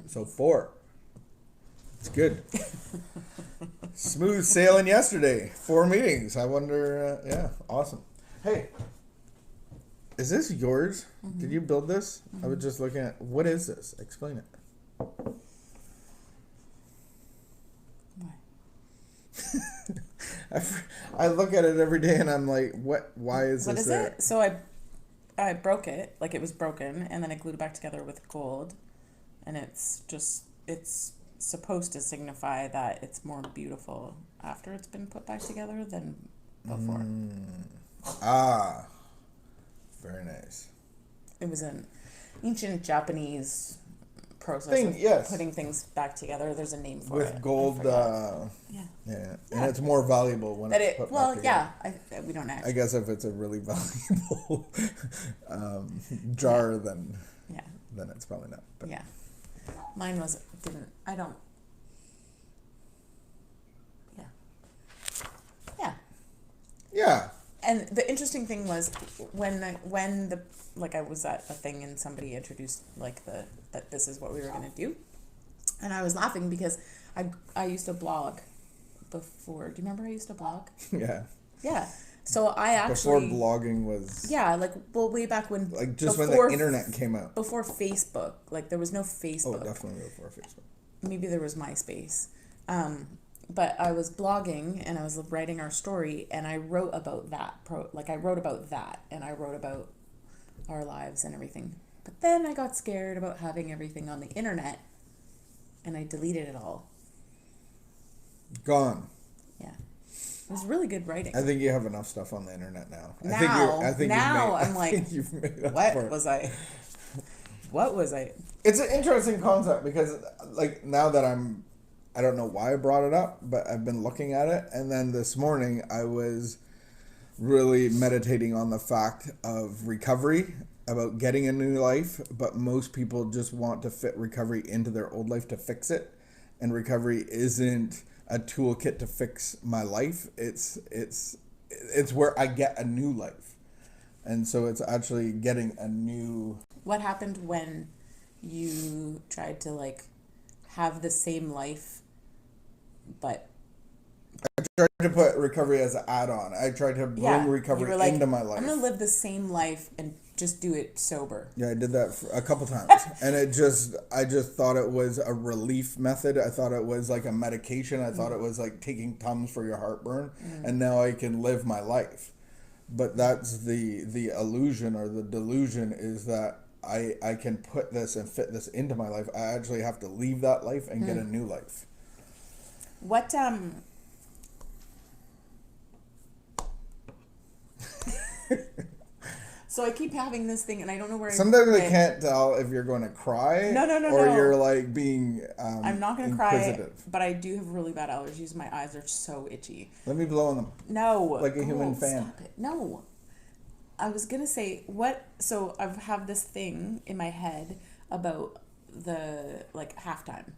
So 4. It's good. Smooth sailing yesterday. 4 meetings. I wonder, yeah, awesome. Hey, is this yours? Mm-hmm. Did you build this? Mm-hmm. I was just looking at, what is this? Explain it. I look at it every day and I'm like, what? Why is what this is there? It? So I broke it, like it was broken, and then I glued it back together with gold, and it's supposed to signify that it's more beautiful after it's been put back together than before. Very nice. It was an ancient Japanese process of putting things back together. There's a name for it. With gold, yeah. And it's more valuable when it's put back together. We don't actually. I guess if it's a really valuable jar, then it's probably not. But. Yeah. Mine Yeah. And the interesting thing was when I was at a thing and somebody introduced that this is what we were going to do, and I was laughing because I used to blog before. Do you remember I used to blog? Yeah. Yeah. So I actually before blogging was way back when when the internet came out, before Facebook, there was no Facebook. Oh, definitely before Facebook. Maybe there was MySpace. But I was blogging and I was writing our story and I wrote about that. I wrote about that and I wrote about our lives and everything. But then I got scared about having everything on the internet and I deleted it all. Gone. Yeah. It was really good writing. I think you have enough stuff on the internet now. You've made up for it. What was I? It's an interesting concept because now that I don't know why I brought it up, but I've been looking at it. And then this morning I was really meditating on the fact of recovery, about getting a new life. But most people just want to fit recovery into their old life to fix it. And recovery isn't a toolkit to fix my life. It's where I get a new life. And so it's actually getting a new... What happened when you tried to have the same life, but I tried to put recovery as an add-on. I tried to bring recovery into my life. I'm gonna live the same life and just do it sober. Yeah, I did that a couple times, and I just thought it was a relief method. I thought it was like a medication. I thought it was like taking Tums for your heartburn, and now I can live my life. But that's the illusion or the delusion, is that I can put this and fit this into my life. I actually have to leave that life and get a new life. What So I keep having this thing, and I don't know where. Sometimes I can't tell if you're going to cry. No. Or you're being. I'm not going to cry, but I do have really bad allergies. My eyes are so itchy. Let me blow on them. No. Like a human fan. Stop it. No. I was going to say, so I have this thing in my head about the, halftime.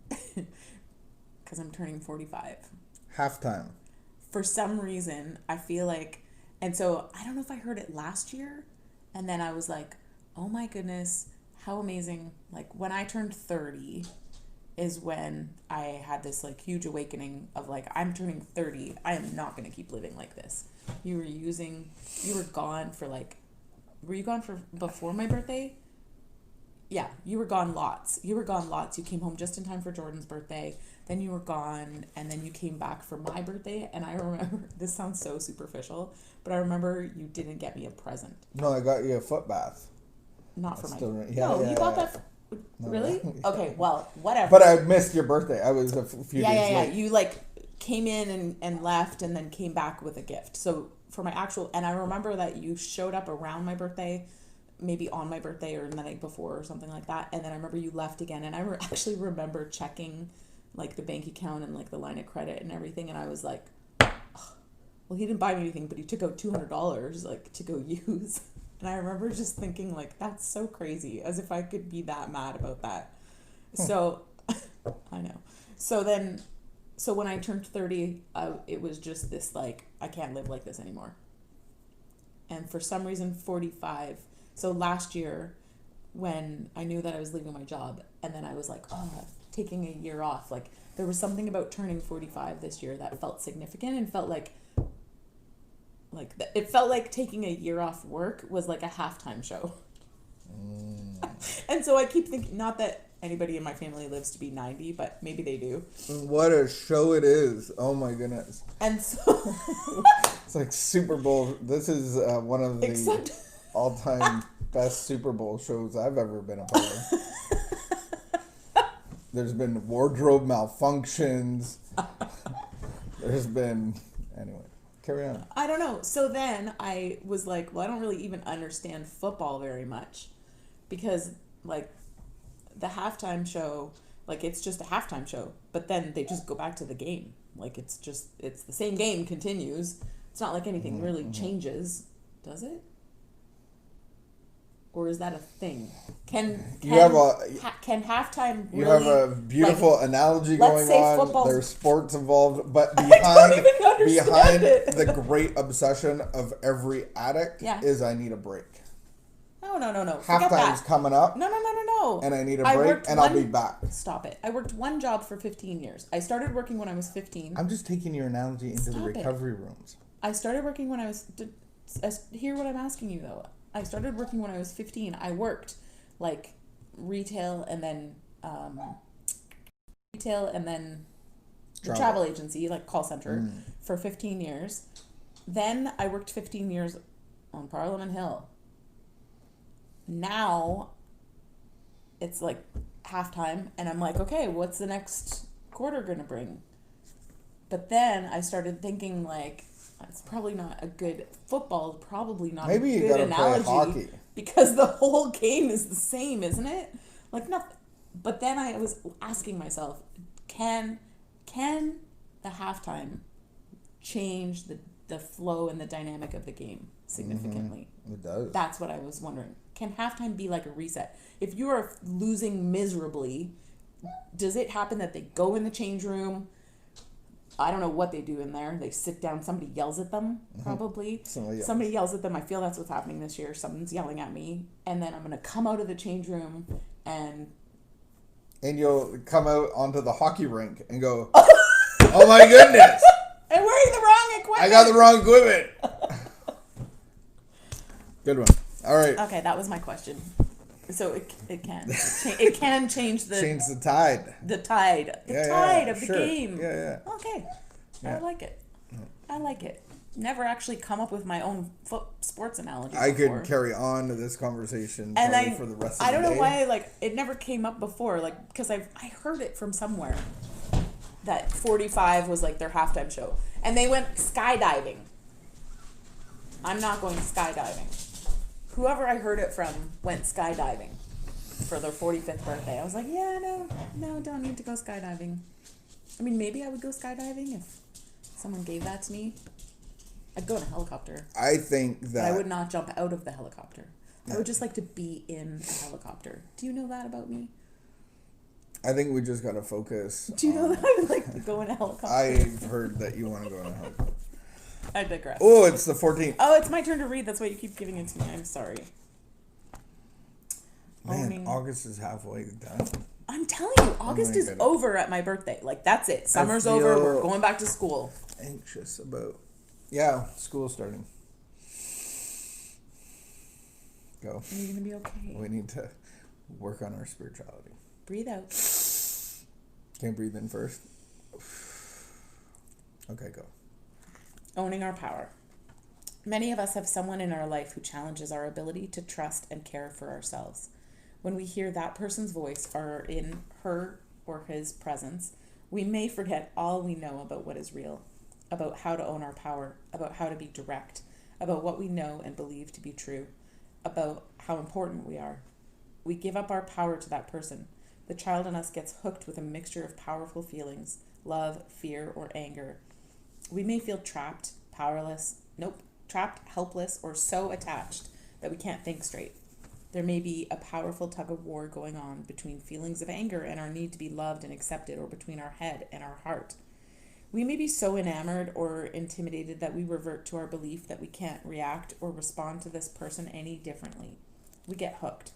Because I'm turning 45. Halftime. For some reason, I feel and so I don't know if I heard it last year, and then I was like, oh my goodness, how amazing. When I turned 30 is when I had this huge awakening of I'm turning 30. I am not going to keep living like this. You were gone for were you gone for before my birthday? Yeah, you were gone lots. You came home just in time for Jordan's birthday. Then you were gone, and then you came back for my birthday. And I remember, this sounds so superficial, but I remember you didn't get me a present. No, I got you a foot bath. Not for my birthday. You got that. Really? Okay, well, whatever. But I missed your birthday. I was a few days late. Yeah. You came in and left, and then came back with a gift. So for my and I remember that you showed up around my birthday, maybe on my birthday or the night before or something like that. And then I remember you left again, and I actually remember checking the bank account and the line of credit and everything, and I was like, oh. Well, he didn't buy me anything, but he took out $200 to go use. And I remember just thinking that's so crazy, as if I could be that mad about that. So I know. So when I turned 30, it was just this I can't live like this anymore. And for some reason 45. So last year when I knew that I was leaving my job, and then I was like, oh, taking a year off. Like, there was something about turning 45 this year that felt significant and felt like it felt like taking a year off work was like a halftime show. And so I keep thinking, not that anybody in my family lives to be 90, but maybe they do. What a show it is. Oh my goodness. And so it's like Super Bowl. This is one of the all-time best Super Bowl shows I've ever been a part of. There's been wardrobe malfunctions. There's been... Anyway, carry on. I don't know. So then I was like, well, I don't really even understand football very much, because like the halftime show, like it's just a halftime show, but then they just go back to the game. Like it's the same game continues. It's not like anything really changes, does it? Or is that a thing? Can halftime really... You have a beautiful analogy going on. There's sports involved, but behind the great obsession of every addict is I need a break. No. Halftime's coming up. No. And I need a break, and I'll be back. Stop it. I worked one job for 15 years. I started working when I was 15. I'm just taking your analogy into the recovery rooms. I started working when I was... Hear what I'm asking you, though. I started working when I was 15. I worked like retail and then the travel agency, like call center, for 15 years. Then I worked 15 years on Parliament Hill. Now it's like halftime, and I'm like, okay, what's the next quarter gonna bring? But then I started thinking, like, it's probably not a good football. Probably not a good analogy, play hockey, because the whole game is the same, isn't it? Like nothing. But then I was asking myself, can the halftime change the flow and the dynamic of the game significantly? It does. That's what I was wondering. Can halftime be like a reset? If you are losing miserably, does it happen that they go in the change room? I don't know what they do in there. They sit down. Somebody yells at them, probably. Somebody yells at them. I feel that's what's happening this year. Someone's yelling at me. And then I'm going to come out of the change room and you'll come out onto the hockey rink and go, oh my goodness. I'm wearing the wrong equipment. I got the wrong equipment. Good one. All right. Okay, that was my question. So it can change the tide. The tide of the game. Yeah. Okay. Yeah. I like it. I like it. Never actually come up with my own sports analogy. I could carry on to this conversation for the rest of the day. I don't know why it never came up before, because I heard it from somewhere that 45 was like their halftime show, and they went skydiving. I'm not going skydiving. Whoever I heard it from went skydiving for their 45th birthday. I was like, yeah, no, don't need to go skydiving. I mean, maybe I would go skydiving if someone gave that to me. I'd go in a helicopter. I think that... But I would not jump out of the helicopter. I would just like to be in a helicopter. Do you know that about me? I think we just got to focus. Do you know that I would like to go in a helicopter? I've heard that you want to go in a helicopter. I digress. Oh, it's the 14th. Oh, it's my turn to read. That's why you keep giving it to me. I'm sorry. Man, August is halfway done. I'm telling you, August is over at my birthday. Like, that's it. Summer's over. We're going back to school. Anxious about... school starting. Go. Are you going to be okay? We need to work on our spirituality. Breathe out. Can't breathe in first. Okay, go. Owning our power. Many of us have someone in our life who challenges our ability to trust and care for ourselves. When we hear that person's voice or in her or his presence, we may forget all we know about what is real, about how to own our power, about how to be direct, about what we know and believe to be true, about how important we are. We give up our power to that person. The child in us gets hooked with a mixture of powerful feelings, love, fear, or anger. We may feel trapped, helpless, or so attached that we can't think straight. There may be a powerful tug of war going on between feelings of anger and our need to be loved and accepted, or between our head and our heart. We may be so enamored or intimidated that we revert to our belief that we can't react or respond to this person any differently. We get hooked.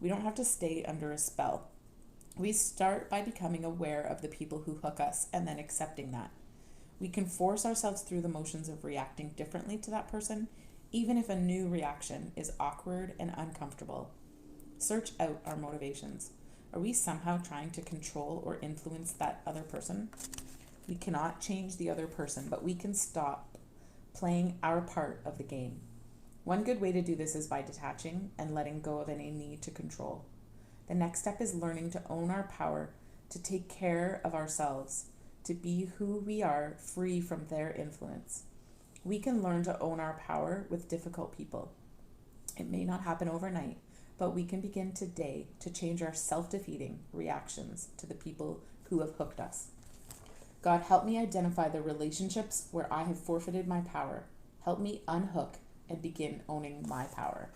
We don't have to stay under a spell. We start by becoming aware of the people who hook us and then accepting that. We can force ourselves through the motions of reacting differently to that person, even if a new reaction is awkward and uncomfortable. Search out our motivations. Are we somehow trying to control or influence that other person? We cannot change the other person, but we can stop playing our part of the game. One good way to do this is by detaching and letting go of any need to control. The next step is learning to own our power, to take care of ourselves, to be who we are, free from their influence. We can learn to own our power with difficult people. It may not happen overnight, but we can begin today to change our self-defeating reactions to the people who have hooked us. God, help me identify the relationships where I have forfeited my power. Help me unhook and begin owning my power.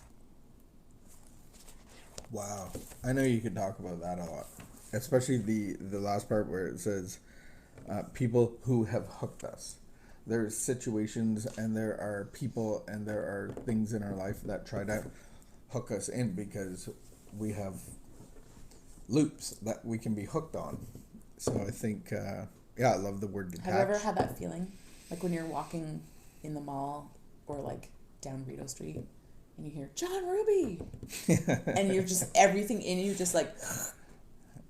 Wow. I know you could talk about that a lot, especially the last part where it says people who have hooked us. There's situations and there are people and there are things in our life that try to hook us in because we have loops that we can be hooked on. So I think, I love the word detach. Have you ever had that feeling? Like when you're walking in the mall or like down Rito Street and you hear, John Ruby! And you're just, everything in you just like,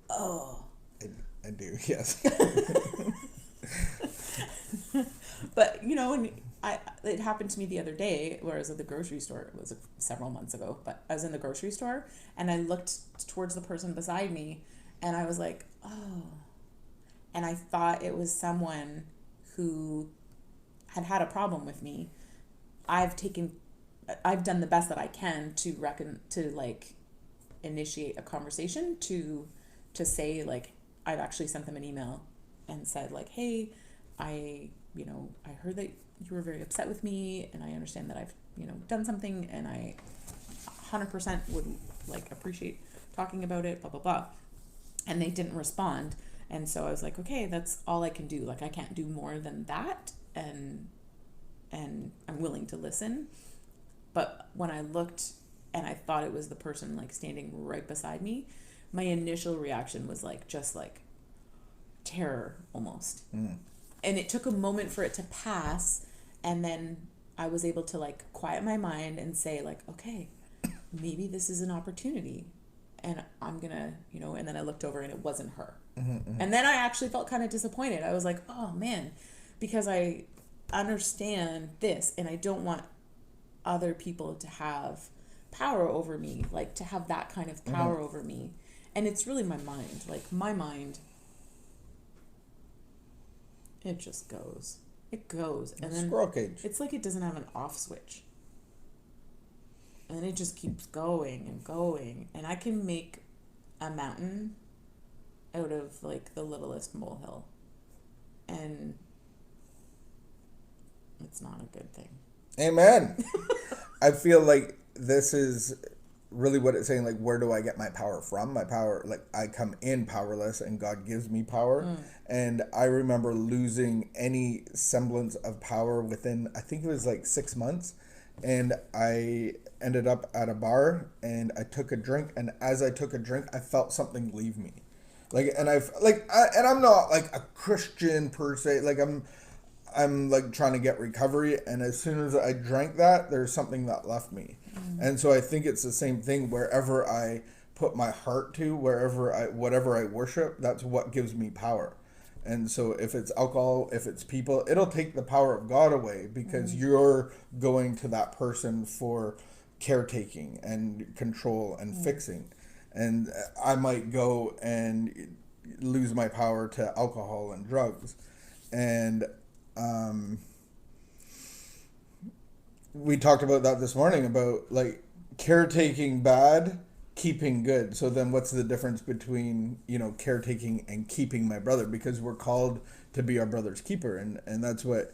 oh. I do, yes. But, and it happened to me the other day where I was at the grocery store. It was several months ago, but I was in the grocery store and I looked towards the person beside me and I was like, oh. And I thought it was someone who had a problem with me. I've done the best that I can to initiate a conversation to say like, I've actually sent them an email and said like, hey, I heard that you were very upset with me and I understand that I've, done something and I 100% would like appreciate talking about it, blah, blah, blah. And they didn't respond. And so I was like, okay, that's all I can do. Like, I can't do more than that. And I'm willing to listen. But when I looked and I thought it was the person like standing right beside me, my initial reaction was like, just like terror almost. Mm. And it took a moment for it to pass. And then I was able to like quiet my mind and say like, okay, maybe this is an opportunity. And I'm gonna, and then I looked over and it wasn't her. Mm-hmm, mm-hmm. And then I actually felt kind of disappointed. I was like, oh man, because I understand this and I don't want other people to have power over me, like to have that kind of power mm-hmm. over me. And it's really my mind. Like my mind, it just goes. It goes. And then squirrel cage. It's like it doesn't have an off switch. And it just keeps going and going. And I can make a mountain out of like the littlest molehill. And it's not a good thing. Amen. I feel like this is really what it's saying. Like, where do I get my power from? My power, like I come in powerless and God gives me power. Mm. And I remember losing any semblance of power within, I think it was like 6 months. And I ended up at a bar and I took a drink. And as I took a drink, I felt something leave me. And I'm not like a Christian per se. Like I'm like trying to get recovery. And as soon as I drank that, there's something that left me. Mm. And so I think it's the same thing wherever I put my heart to, whatever I worship, that's what gives me power. And so if it's alcohol, if it's people, it'll take the power of God away because mm-hmm. you're going to that person for caretaking and control and mm-hmm. fixing. And I might go and lose my power to alcohol and drugs. And we talked about that this morning about like caretaking bad, keeping good. So then what's the difference between, caretaking and keeping my brother? Because we're called to be our brother's keeper. And that's what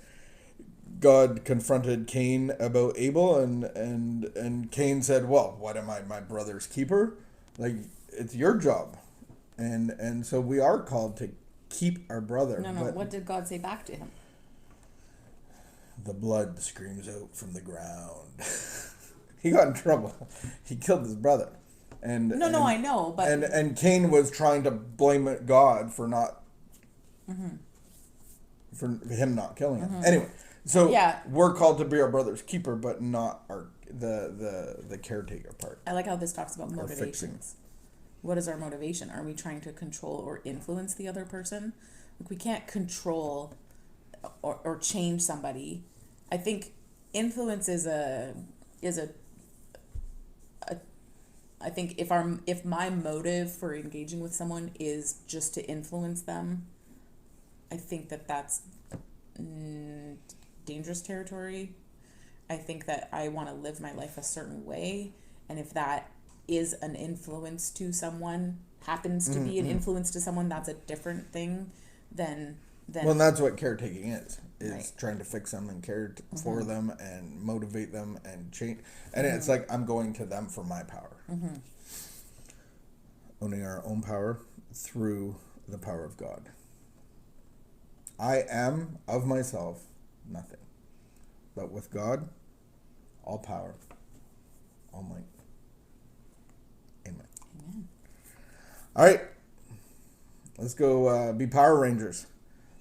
God confronted Cain about Abel. And Cain said, well, what am I, my brother's keeper? Like, it's your job. And so we are called to keep our brother. No, what did God say back to him? The blood screams out from the ground. He got in trouble. He killed his brother. And No, I know, but and Cain was trying to blame God for not for him not killing him. Anyway, so Yeah. we're called to be our brother's keeper, but not our the caretaker part. I like how this talks about Or fixing. motivations. What is our motivation? Are we trying to control or influence the other person? Like, we can't control or change somebody. I think influence is a I think if my motive for engaging with someone is just to influence them, I think that's dangerous territory. I think that I want to live my life a certain way, and if that is an influence to someone, happens to be an influence to someone, that's a different thing than Well, that's what caretaking is Right. trying to fix them and care for them and motivate them and change. And it's like I'm going to them for my power. Owning our own power through the power of God. I am of myself nothing, but with God, all power, all might. Amen. Amen. All right, let's go be Power Rangers.